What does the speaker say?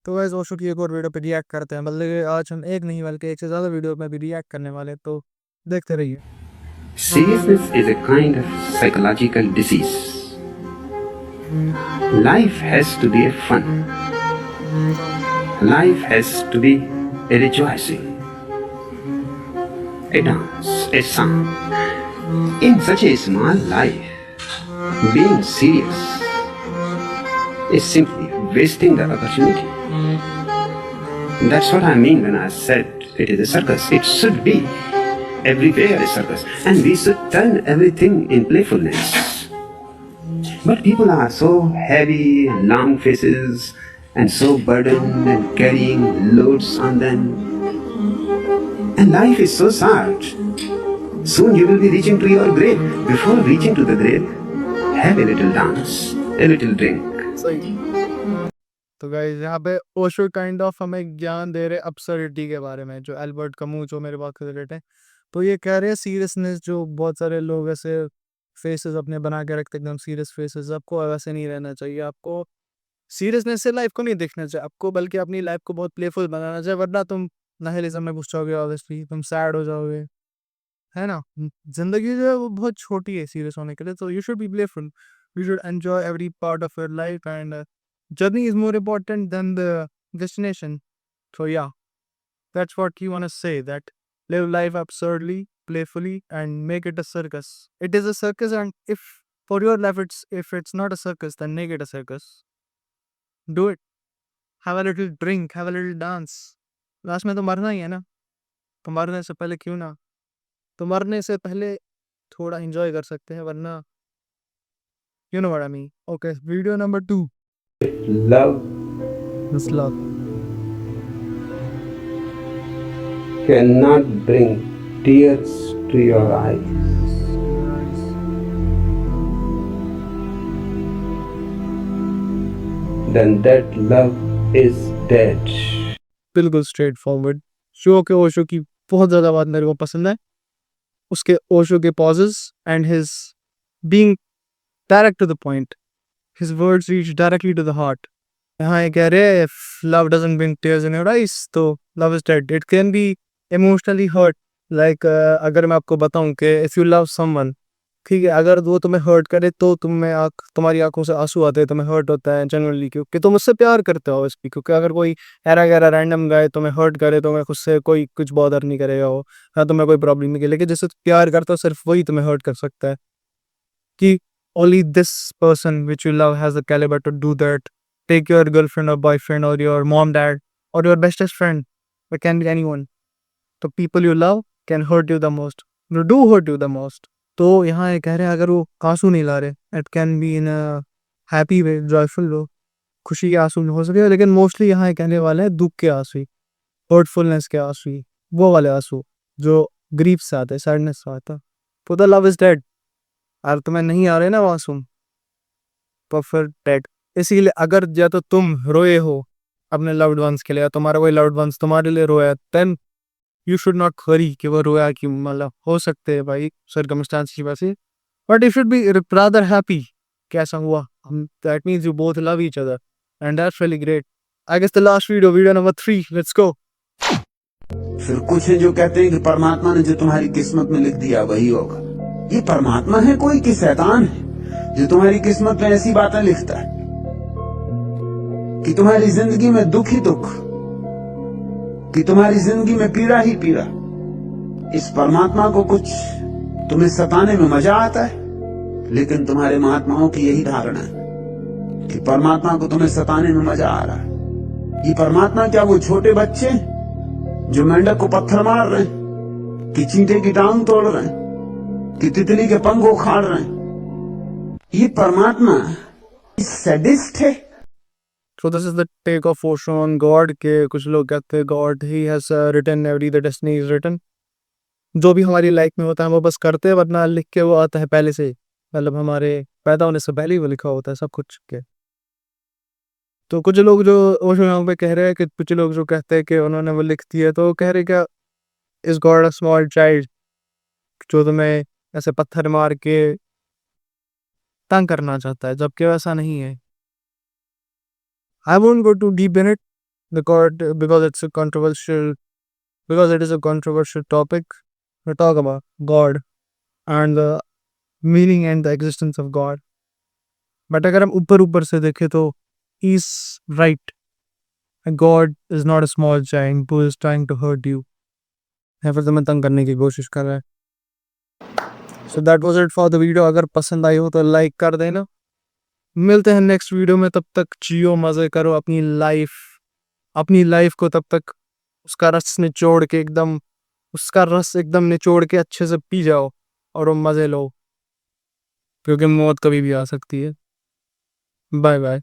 तो गाइस ओशो की एक और वीडियो पे रिएक्ट करते हैं। मतलब कि आज हम एक नहीं बल्कि एक से ज़्यादा वीडियो में भी रिएक्ट करने वाले हैं, तो देखते रहिए। Seriousness is a kind of psychological disease. Life has to be a fun. Life has to be a rejoicing, a dance, a song. In such a small life, being serious is simply wasting the opportunity. That's what I mean when I said it is a circus. It should be everywhere a circus, and we should turn everything in playfulness. But people are so heavy and long faces and so burdened and carrying loads on them. And life is so short. Soon you will be reaching to your grave. Before reaching to the grave, have a little dance, a little drink. सही। तो guys यहाँ पे Osho kind of हमें ज्ञान दे रहे absurdity के बारे में, जो एल्बर्ट कमू जो मेरे बात कर रहे हैं। तो ये कह रहे हैं सीरियसनेस, जो बहुत सारे लोग ऐसे फेसेस अपने बना के रखते एकदम सीरियस फेसेस, आपको वैसे नहीं रहना चाहिए। आपको सीरियसनेस से लाइफ को नहीं देखना चाहिए आपको, बल्कि अपनी लाइफ को बहुत प्लेफुल बनाना चाहिए, वरना तुम नाहिलिज्म में घुस जाओगे, ऑब्वियसली तुम सैड हो जाओगे, है ना। जिंदगी जो है वो बहुत छोटी है सीरियस होने के लिए, तो you should B playful, you should enjoy every part of your life, and journey is more important than the destination. So yeah, that's what you want to say, that live life absurdly, playfully, and make it a circus. It is a circus, and if for your life if it's not a circus, then make it a circus. Do it. Have a little drink, have a little dance. Last में तो मरना ही है ना, तो मरने से पहले क्यों ना, तो मरने से पहले थोड़ा एंजॉय कर सकते हैं, वरना you know what I mean. Okay, video number 2. Love This love. cannot bring tears to your eyes. Then that love is dead. बिल्कुल स्ट्रेट फॉरवर्ड। शो के ओशो की बहुत ज़्यादा बात मेरे को पसंद है, उसके ओशो के pauses and his being direct to the point, his words reach directly to the heart. यहाँ ये कह रहे हैं, if love doesn't bring tears in your eyes, तो love is dead. It can be emotionally hurt, like अगर मैं आपको बताऊं कि इफ यू लव समवन, ठीक है, अगर वो तुम्हें हर्ट करे तो तुम्हारी आंखों से आंसू आते हैं, तुम्हें हर्ट होता है जनरली, क्योंकि तुम उससे प्यार करते हो इसकी। क्योंकि अगर कोई ऐरा गैरा रैंडम गाय तुम्हें हर्ट करे तो मैं खुद से कोई कुछ बॉदर नहीं करेगा, वो हाँ तुम्हें कोई प्रॉब्लम नहीं, लेकिन जिससे प्यार करते हो सिर्फ वही तुम्हें हर्ट कर सकता है। कि only this person which you love has the caliber to do that. Take your girlfriend or boyfriend or your mom, dad, or your bestest friend. It can be anyone. The people you love can hurt you the most. They do hurt you the most. तो यहाँ ये कह रहे हैं, अगर वो आंसू नहीं ला रहे, it can be in a happy way, joyful way, खुशी के आंसू हो सके, लेकिन मोस्टली यहाँ ये कहने वाले हैं दुख के आंसू, हर्टफुलनेस के आंसू, वो वाले आंसू जो ग्रीफ से आते हैं, सैडनेस से आता है। तो द लव इज डेड। और तुम्हें नहीं आ रहे ना वो आंसू, तो फिर डेड। इसीलिए अगर या तो तुम रोए हो अपने लव्ड वंस के लिए, या तुम्हारा कोई लव्ड वंस तुम्हारे लिए रोया, then you should not worry कि वो रोया, कि मतलब हो सकते हैं भाई सर्कमस्टांस की वजह से, but you should be rather happy कैसा हुआ। That means you both love each other, and that's really great. I guess the last video number 3, let's go. फिर कुछ है जो कहते हैं कि परमात्मा ने जो तुम्हारी किस्मत में लिख दिया वही होगा। ये परमात्मा है कोई कि शैतान है जो तुम्हारी किस्मत में ऐसी बातें लिखता है कि तुम्हारी जिंदगी में दुख ही दुख, कि तुम्हारी जिंदगी में पीड़ा ही पीड़ा। इस परमात्मा को कुछ तुम्हें सताने में मजा आता है, लेकिन तुम्हारे महात्माओं की यही धारणा है कि परमात्मा को तुम्हें सताने में मजा आ रहा है। ये परमात्मा क्या वो छोटे बच्चे जो मेंढक को पत्थर मार रहे हैं, कि चींटे की टांग तोड़ रहे हैं, कि तितली के पंख उखाड़ रहे हैं? ये परमात्मा सैडिस्ट है। So this is the take of Osho on God, के कुछ लोग कहते हैं God he has written every the destiny is written। जो भी हमारी लाइफ में होता है वो बस करते हैं, वरना लिख के वो आता है पहले से, मतलब हमारे पैदा होने से पहले ही वो लिखा होता है सब कुछ के। तो कुछ लोग जो ओशो यहाँ पे कह रहे हैं, कि कुछ लोग जो कहते हैं कि उन्होंने वो लिख दिया, तो कह रहे क्या, is God a small child जो तुम्हें ऐसे पत्थर मार के तंग करना चाहता है, जबकि वैसा नहीं है। I won't go too deep in it, the God, because it is a controversial topic to talk about God and the meaning and the existence of God. But अगर हम ऊपर से देखें तो he's right. God is not a small giant who is trying to hurt you. या फिर तुम्हें तंग करने की कोशिश कर रहा है. So that was it for the video. अगर पसंद आई हो तो लाइक कर देना. मिलते हैं नेक्स्ट वीडियो में. तब तक जियो, मज़े करो अपनी लाइफ को. तब तक उसका रस निचोड़ के अच्छे से पी जाओ और वो मज़े लो, क्योंकि मौत कभी भी आ सकती है. Bye bye.